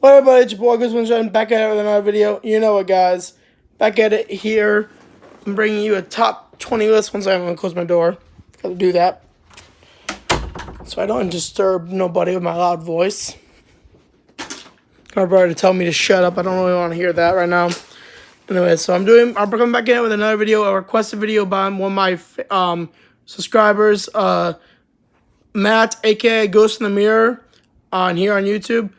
What up, everybody? It's your boy Guzman back at it with another video. You know it, guys. Back at it here. I'm bringing you a top 20 list. Once I'm going to close my door. Gotta do that. So I don't disturb nobody with my loud voice. My brother tell me to shut up. I don't really want to hear that right now. Anyway, so I'm coming back in with another video, a requested video by one of my subscribers, Matt, aka Ghost in the Mirror, on YouTube.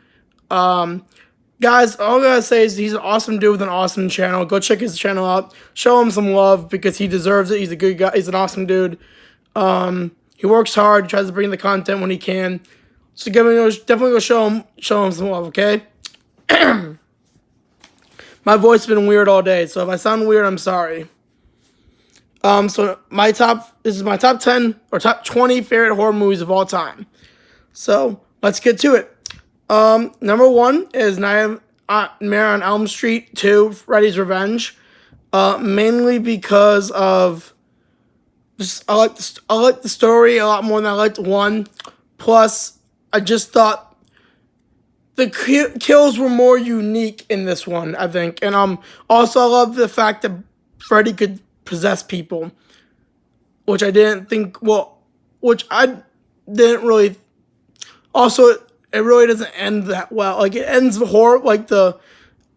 Guys, all I gotta say is he's an awesome dude with an awesome channel. Go check his channel out. Show him some love because he deserves it. He's a good guy. He's an awesome dude. He works hard. He tries to bring the content when he can. So definitely go show him some love, okay? My voice has been weird all day, so if I sound weird, I'm sorry. So this is my top 10 or top 20 favorite horror movies of all time. So let's get to it. Number 1 is Nightmare on Elm Street 2, Freddy's Revenge. Mainly because of I like the story a lot more than I liked 1. Plus, I just thought the kills were more unique in this one, I think. And also I love the fact that Freddy could possess people, which I didn't think. Which I didn't really. Also, it really doesn't end that well. Like, it ends horror. Like, the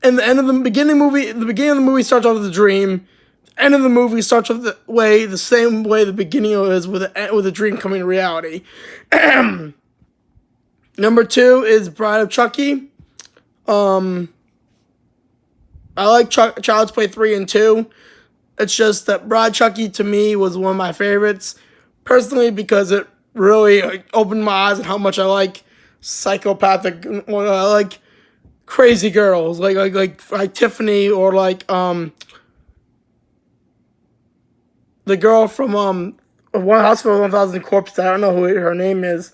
end of the beginning movie. The beginning of the movie starts off with a dream. The end of the movie starts off the same way the beginning is, with a dream coming to reality. Number 2 is Bride of Chucky. I like Child's Play 3 and 2. It's just that Bride of Chucky to me was one of my favorites, personally, because it really opened my eyes on how much I like psychopathic, I like crazy girls, like Tiffany, or like the girl from One Hospital 1000 Corpses. I don't know who her name is.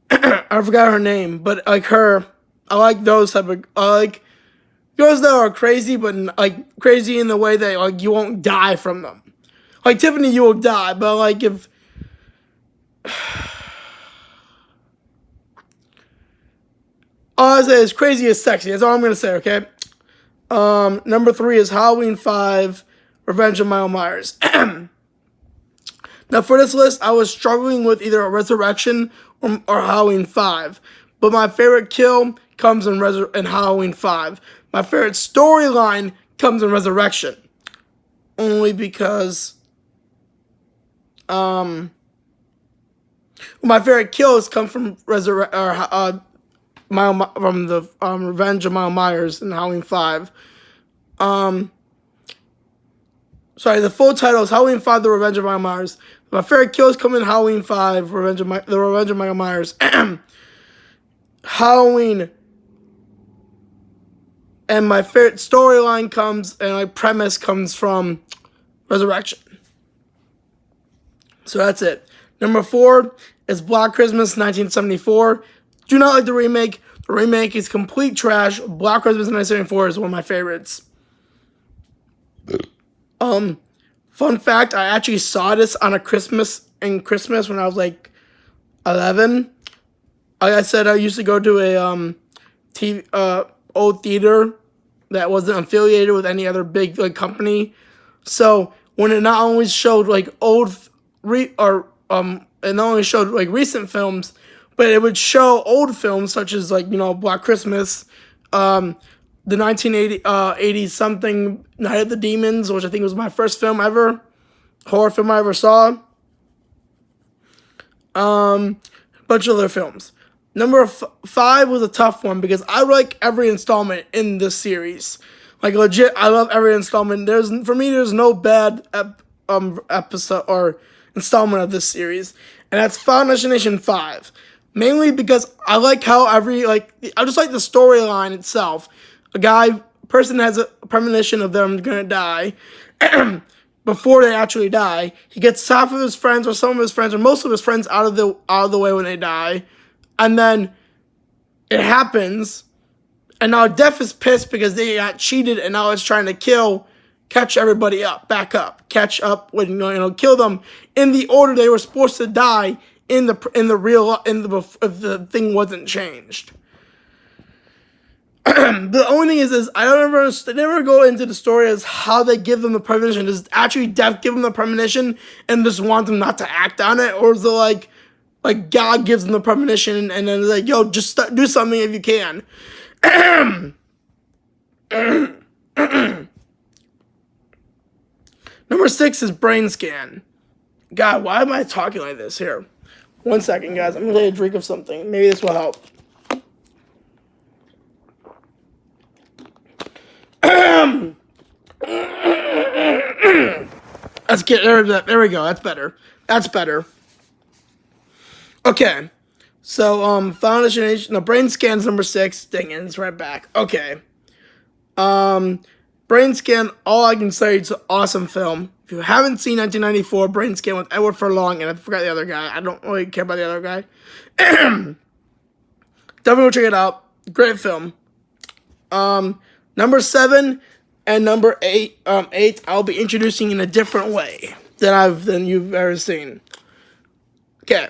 I forgot her name, but like her, I like those type of, I like girls that are crazy, but like crazy in the way that like you won't die from them. Like Tiffany, you will die, but like if all I say is crazy is sexy. That's all I'm gonna say. Okay. Number 3 is Halloween 5, Revenge of Michael Myers. Now, for this list, I was struggling with either a Resurrection or Halloween 5. But my favorite kill comes in Halloween 5. My favorite storyline comes in Resurrection. Only because my favorite kills come from Revenge of Michael Myers in Halloween 5. Sorry, the full title is Halloween 5, The Revenge of Michael Myers. My favorite kills come in Halloween 5, The Revenge of Michael Myers. Halloween. And my favorite storyline comes, and like premise comes from Resurrection. So that's it. Number 4 is Black Christmas 1974. Do not like the remake. The remake is complete trash. Black Christmas 1974 is one of my favorites. Fun fact, I actually saw this on Christmas when I was like 11. Like I said, I used to go to a old theater that wasn't affiliated with any other big like company. So when it not only showed like it not only showed like recent films, but it would show old films such as like, you know, Black Christmas, the 1980 something Night of the Demons, which I think was my first film ever, horror film I ever saw. A bunch of other films. Number 5 was a tough one because I like every installment in this series. Like legit, I love every installment. For me, there's no bad episode or installment of this series, and that's Final Destination 5. Mainly because I like how I just like the storyline itself. Person has a premonition of them gonna die. Before they actually die, he gets half of his friends, or some of his friends, or most of his friends out of the way when they die, and then it happens, and now Death is pissed because they got cheated, and now it's trying to catch everybody up, catch up with kill them in the order they were supposed to die if the thing wasn't changed. The only thing is I don't ever they never go into the story as how they give them the premonition. Does actually death give them the premonition and just want them not to act on it, or is it like God gives them the premonition and then like, yo, just do something if you can. Number 6 is Brain Scan. God, why am I talking like this? Here, 1 second, guys. I'm gonna take a drink of something. Maybe this will help. Let's get there. We go. That's better. That's better. Okay. So, Final Destination. No, Brain Scan's number 6. Dang it, it's right back. Okay. Brain Scan. All I can say, it's an awesome film. If you haven't seen 1994 Brain Scan with Edward Furlong, and I forgot the other guy. I don't really care about the other guy. Definitely go check it out. Great film. Number 7 and number 8. I'll be introducing in a different way than you've ever seen. Okay,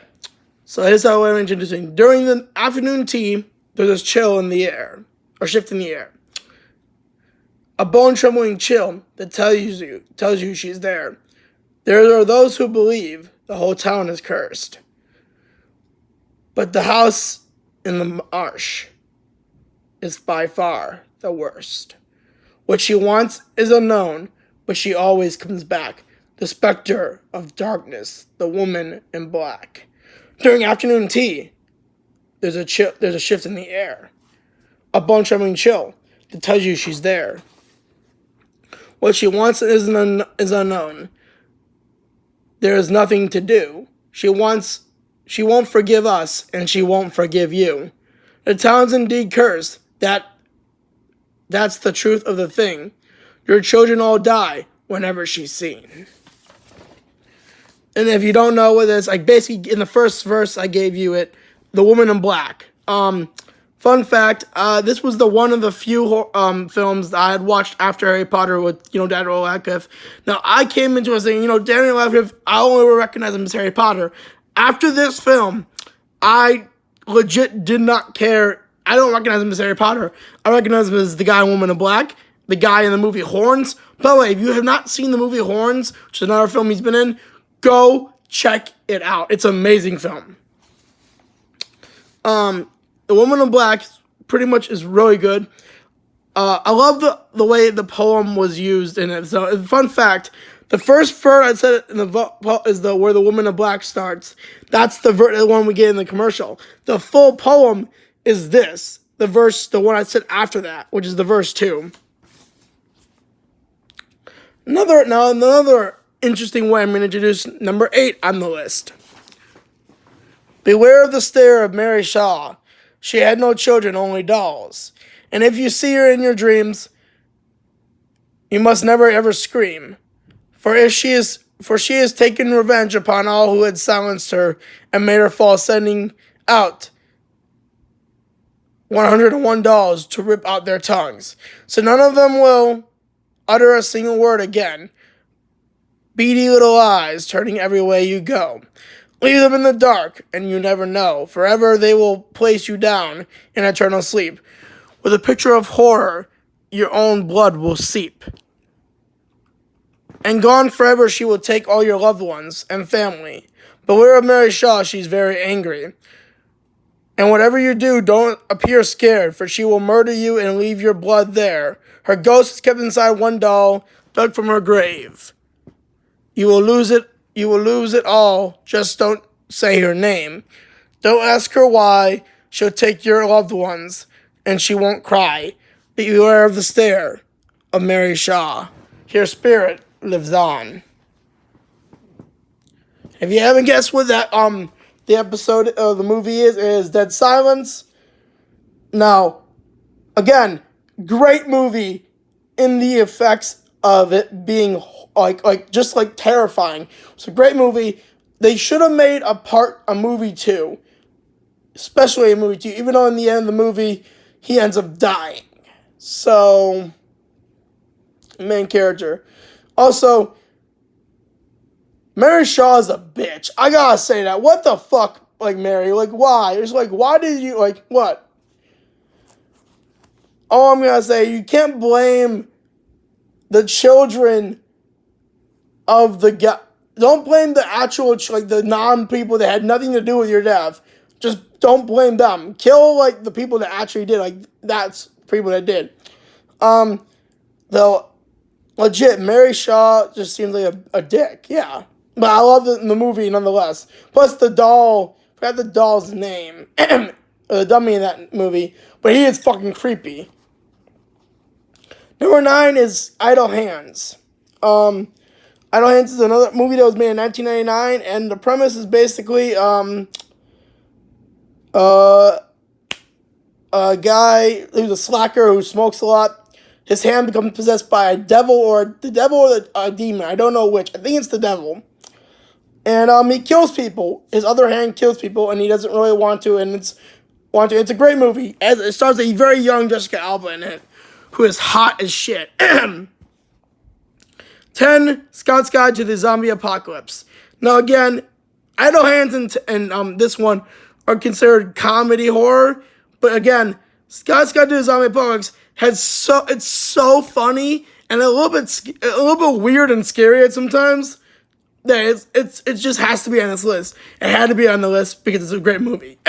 so here's how I'm introducing. During the afternoon tea, there's this chill in the air, or shift in the air. A bone-trembling chill that tells you she's there. There are those who believe the whole town is cursed. But the house in the marsh is by far the worst. What she wants is unknown, but she always comes back. The specter of darkness, the woman in black. During afternoon tea, there's a shift in the air. A bone-trembling chill that tells you she's there. What she wants is unknown. There is nothing to do. She won't forgive us, and she won't forgive you. The town's indeed cursed. That's the truth of the thing. Your children all die whenever she's seen. And if you don't know what this, like basically in the first verse I gave you it, the woman in black. Fun fact, this was one of the few films that I had watched after Harry Potter with, Daniel Radcliffe. Now, I came into it saying, Daniel Radcliffe, I only recognize him as Harry Potter. After this film, I legit did not care. I don't recognize him as Harry Potter. I recognize him as the guy and woman in black, the guy in the movie Horns. By the way, if you have not seen the movie Horns, which is another film he's been in, go check it out. It's an amazing film. The Woman in Black pretty much is really good. I love the way the poem was used in it. So, fun fact, the first verse I said in is where the Woman in Black starts. That's the one we get in the commercial. The full poem is this. The one I said after that, which is the verse 2. Another interesting way I'm going to introduce number 8 on the list. Beware of the stare of Mary Shaw. She had no children, only dolls. And if you see her in your dreams, you must never ever scream. For she has taken revenge upon all who had silenced her and made her fall, sending out 101 dolls to rip out their tongues. So none of them will utter a single word again. Beady little eyes turning every way you go. Leave them in the dark, and you never know. Forever they will place you down in eternal sleep. With a picture of horror, your own blood will seep. And gone forever she will take all your loved ones and family. Beware of Mary Shaw, she's very angry. And whatever you do, don't appear scared, for she will murder you and leave your blood there. Her ghost is kept inside one doll, dug from her grave. You will lose it all, just don't say her name. Don't ask her why, she'll take your loved ones, and she won't cry. Beware of the stare of Mary Shaw. Her spirit lives on. If you haven't guessed what that the episode of the movie is Dead Silence. Now, again, great movie in the effects of it being just terrifying. It's a great movie. They should have made a movie 2. Especially a movie 2. Even though in the end of the movie, he ends up dying. So, main character. Also, Mary Shaw is a bitch. I gotta say that. What the fuck, Mary? Why? It's why did you, what? all I'm gonna say, you can't blame the children of the guy. Don't blame the actual, like, the non-people that had nothing to do with your death. Just don't blame them. Kill, like, the people that actually did. Like, that's people that did. Though, legit, Mary Shaw just seems like a dick. Yeah. But I love the movie nonetheless. Plus, the doll, I forgot the doll's name. The dummy in that movie. But he is fucking creepy. Number 9 is Idle Hands. Idle Hands is another movie that was made in 1999, and the premise is basically a guy who's a slacker who smokes a lot. His hand becomes possessed by a devil or a demon. I don't know which. I think it's the devil. And he kills people. His other hand kills people, and he doesn't really want to. And it's a great movie. As it stars a very young Jessica Alba in it, who is hot as shit. 10, Scout's Guide to the Zombie Apocalypse. Now again, Idle Hands and this one are considered comedy horror, but again, Scout's Guide to the Zombie Apocalypse it's so funny and a little bit weird and scary at sometimes that it just has to be on this list. It had to be on the list because it's a great movie.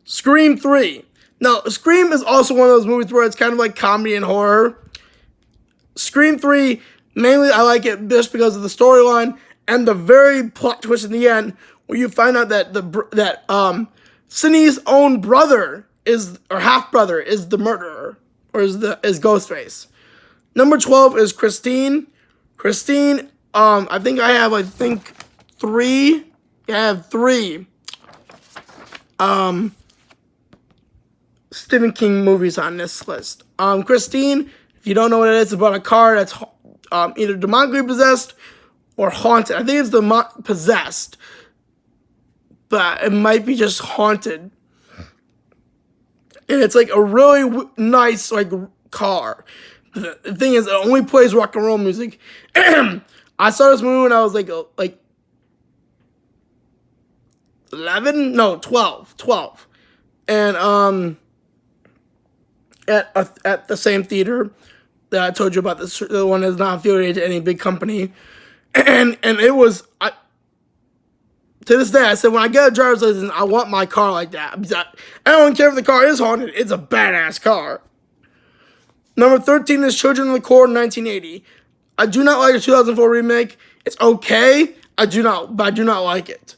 Scream 3. Now, Scream is also one of those movies where it's kind of like comedy and horror. Scream 3, mainly I like it just because of the storyline and the very plot twist in the end, where you find out that Sidney's own brother or half brother is the murderer, or is Ghostface. Number 12 is Christine. Christine, I think I have 3. Yeah, I have 3 Stephen King movies on this list. Christine, if you don't know what it is, it's about a car that's either demonically possessed or haunted. I think it's possessed, but it might be just haunted. And it's like a really nice car. The thing is, it only plays rock and roll music. I saw this movie when I was like 11, no, 12, and at the same theater that I told you about, the one that's not affiliated to any big company, and it was to this day, I said, when I get a driver's license, I want my car like that. I don't care if the car is haunted. It's a badass car. Number 13 is Children of the Corn, 1980. I do not like the 2004 remake. It's okay. I do not like it.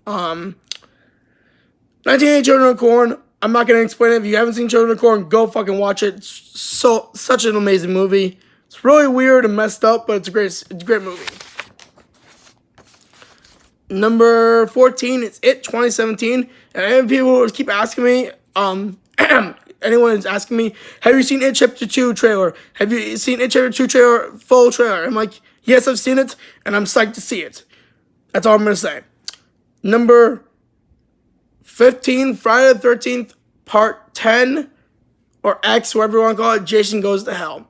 1980 Children of the Corn. I'm not going to explain it. If you haven't seen Children of the Corn, go fucking watch it. It's such an amazing movie. It's really weird and messed up, but it's a great movie. Number 14 is It, 2017. And people keep asking me, anyone is asking me, have you seen It Chapter 2 trailer? Have you seen It Chapter 2 trailer, full trailer? I'm like, yes, I've seen it, and I'm psyched to see it. That's all I'm going to say. Number 15, Friday the 13th, Part 10, or X, whatever you want to call it, Jason Goes to Hell.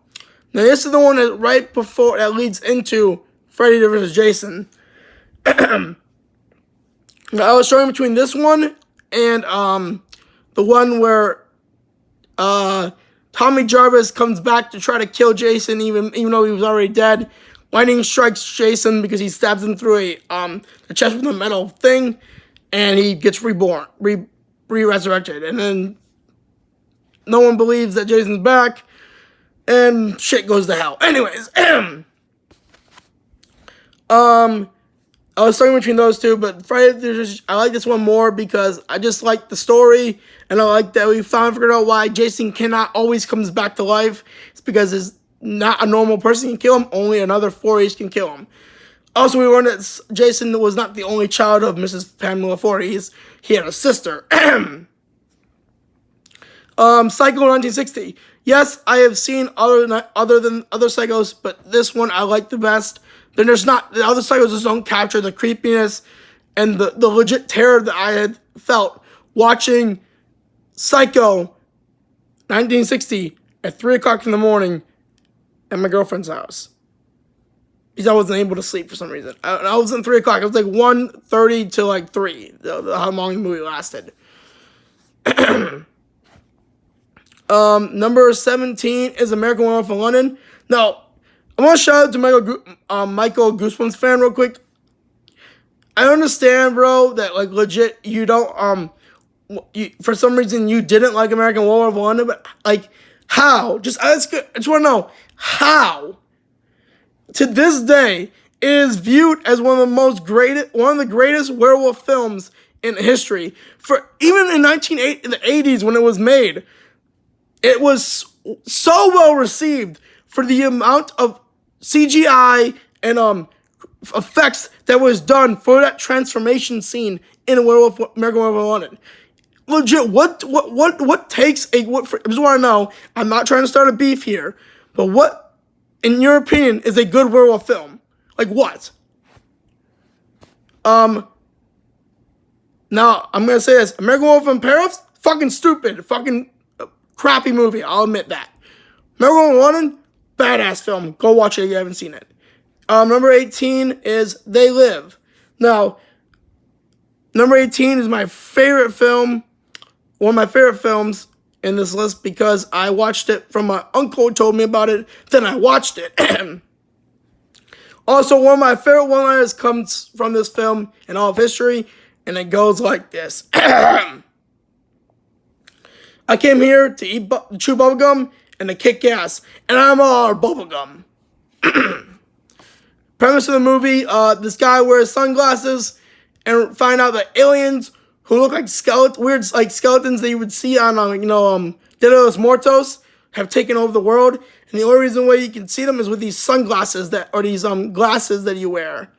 Now, this is the one that leads into Freddy vs. Jason. I was showing between this one and the one where Tommy Jarvis comes back to try to kill Jason, even though he was already dead. Lightning strikes Jason because he stabs him through the chest with a metal thing, and he gets reborn, re-resurrected. And then no one believes that Jason's back, and shit goes to hell. Anyways, I was stuck between those two, but Friday, I like this one more because I just like the story, and I like that we finally figured out why Jason cannot always comes back to life. It's because it's not a normal person can kill him, only another Voorhees can kill him. Also, we learned that Jason was not the only child of Mrs. Pamela Voorhees. He had a sister. Psycho 1960. Yes, I have seen other Psychos, but this one I like the best. Then the other Psychos just don't capture the creepiness and the legit terror that I had felt watching Psycho 1960 at 3 o'clock in the morning at my girlfriend's house. Because I wasn't able to sleep for some reason. I was at 3 o'clock. It was like 1:30 to 3, how long the movie lasted. Number 17 is American Werewolf in London. Now, I want to shout out to Michael Goosebumps fan real quick. I understand, bro, that like legit you don't for some reason you didn't like American Werewolf in London, but like how? I just want to know how. To this day, it is viewed as one of the greatest werewolf films in history. For even in the 80s when it was made, it was so well received for the amount of CGI and effects that was done for that transformation scene in American Werewolf in London. Legit, what takes a what? I just want to know. I'm not trying to start a beef here, but what, in your opinion, is a good werewolf film? Like what? Now I'm gonna say this: American Werewolf in Paris, fucking stupid, fucking crappy movie. I'll admit that. American Werewolf in London, badass film. Go watch it if you haven't seen it. Number 18 is They Live. Now, number 18 is my favorite film, one of my favorite films in this list because I watched it from my uncle who told me about it, then I watched it. Also, one of my favorite one-liners comes from this film in all of history, and it goes like this. I came here to chew bubblegum and to kick ass, and I'm all bubblegum. Premise of the movie, this guy wears sunglasses and find out that aliens who look like weird like skeletons that you would see on, Dia de los Muertos have taken over the world. And the only reason why you can see them is with these sunglasses these glasses that you wear.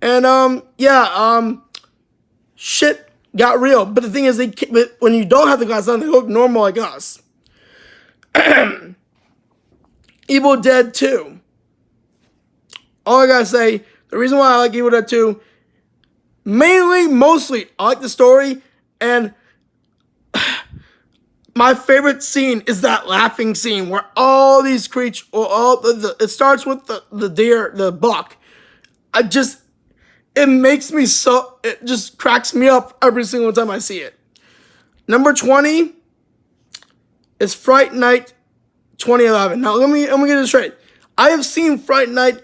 And, shit got real. But the thing is, when you don't have the glasses on, they look normal like us. Evil Dead 2. All I gotta say, the reason why I like Evil Dead 2, mostly, I like the story, and my favorite scene is that laughing scene where all these creatures, it starts with the deer, the buck. It just cracks me up every single time I see it. Number 20 is Fright Night 2011. Now, let me get this straight. I have seen Fright Night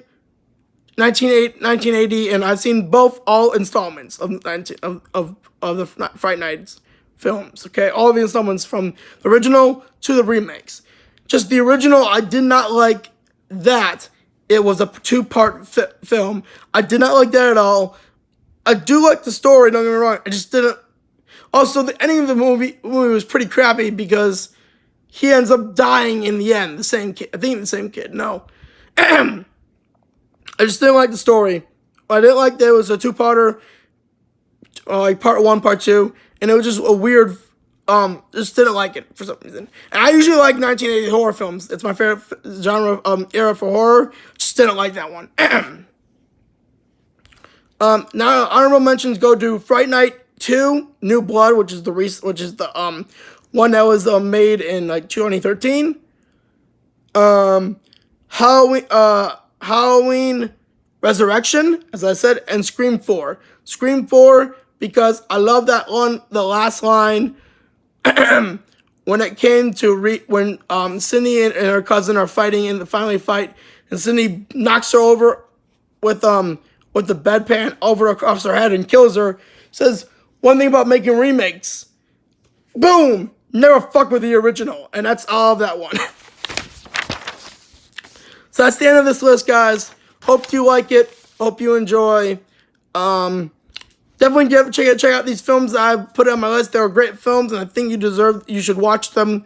1980, and I've seen all installments of the Fright Nights films, okay? All the installments from the original to the remakes. Just the original, I did not like that. It was a two-part film. I did not like that at all. I do like the story, don't get me wrong. I just didn't. Also, the ending of the movie was pretty crappy because he ends up dying in the end. The same kid. I think the same kid. No. I just didn't like the story. I didn't like that it was a two-parter, like part 1, part 2, and it was just a weird, just didn't like it for some reason. And I usually like 1980 horror films. It's my favorite genre, era for horror. Just didn't like that one. Now honorable mentions go to Fright Night 2, New Blood, which is the one that was made in like 2013. Halloween Resurrection, as I said, and Scream 4. Scream 4 because I love that one, the last line when it came to when Cindy and her cousin are fighting and finally fight, and Cindy knocks her over with the bedpan over across her head and kills her. Says one thing about making remakes, boom, never fuck with the original, and that's all of that one. So that's the end of this list, guys. Hope you like it. Hope you enjoy. Definitely check out these films that I put on my list. They were great films, and I think you should watch them.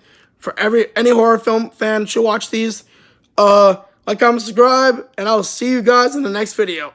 Any horror film fan should watch these. Like, comment, subscribe, and I'll see you guys in the next video.